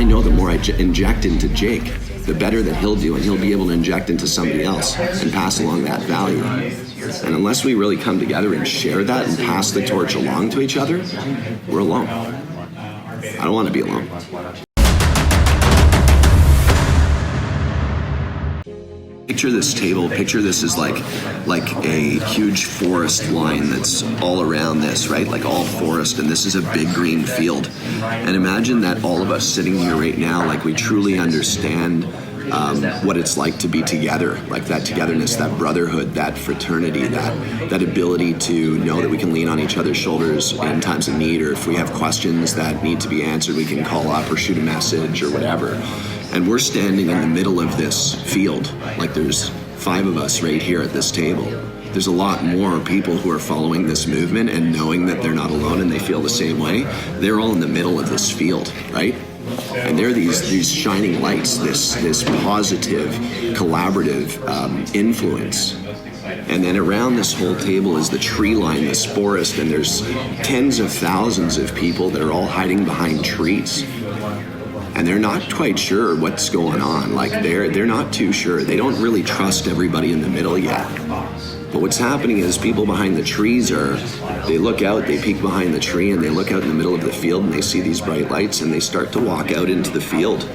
know the more I inject into Jake, the better that he'll do, and he'll be able to inject into somebody else and pass along that value. And unless we really come together and share that and pass the torch along to each other, we're alone. I don't want to be alone. Picture this table, picture this as like a huge forest line that's all around this, right? Like all forest, and this is a big green field. And imagine that all of us sitting here right now, like we truly understand what it's like to be together, like that togetherness, that brotherhood, that fraternity, that ability to know that we can lean on each other's shoulders in times of need, or if we have questions that need to be answered, we can call up or shoot a message or whatever. And we're standing in the middle of this field, like there's 5 of us right here at this table. There's a lot more people who are following this movement and knowing that they're not alone and they feel the same way. They're all in the middle of this field, right? And there are these shining lights, this positive, collaborative influence. And then around this whole table is the tree line, this forest, and there's tens of thousands of people that are all hiding behind trees. And they're not quite sure what's going on. Like they're not too sure. They don't really trust everybody in the middle yet. But what's happening is people behind the trees they look out, they peek behind the tree, and they look out in the middle of the field and they see these bright lights, and they start to walk out into the field.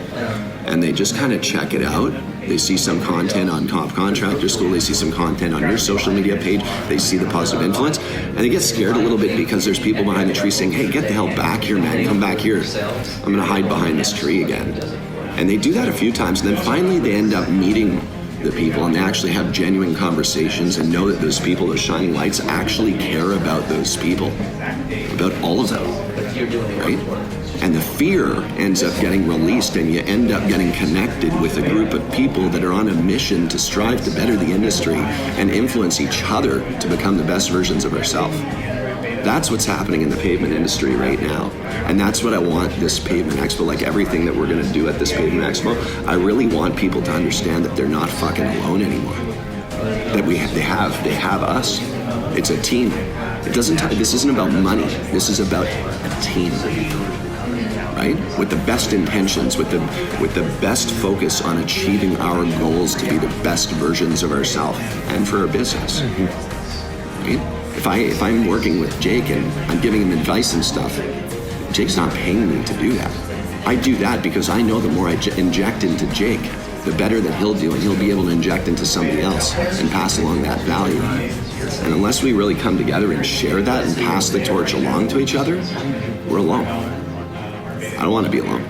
And they just kind of check it out. They see some content on Comp Contractor School, they see some content on your social media page, they see the positive influence, and they get scared a little bit because there's people behind the tree saying, hey, get the hell back here, man, come back here. I'm gonna hide behind this tree again. And they do that a few times, and then finally they end up meeting the people, and they actually have genuine conversations and know that those people, those shining lights, actually care about those people, about all of them, right? And the fear ends up getting released, and you end up getting connected with a group of people that are on a mission to strive to better the industry and influence each other to become the best versions of ourselves. That's what's happening in the pavement industry right now. And that's what I want this Pavement Expo, like everything that we're going to do at this Pavement Expo, I really want people to understand that they're not fucking alone anymore. That they have us. It's a team. This isn't about money. This is about a team. Right? With the best intentions, with the best focus on achieving our goals to be the best versions of ourselves and for our business. Right? If I'm working with Jake and I'm giving him advice and stuff, Jake's not paying me to do that. I do that because I know the more I inject into Jake, the better that he'll do, and he'll be able to inject into somebody else and pass along that value. And unless we really come together and share that and pass the torch along to each other, we're alone. I don't want to be alone.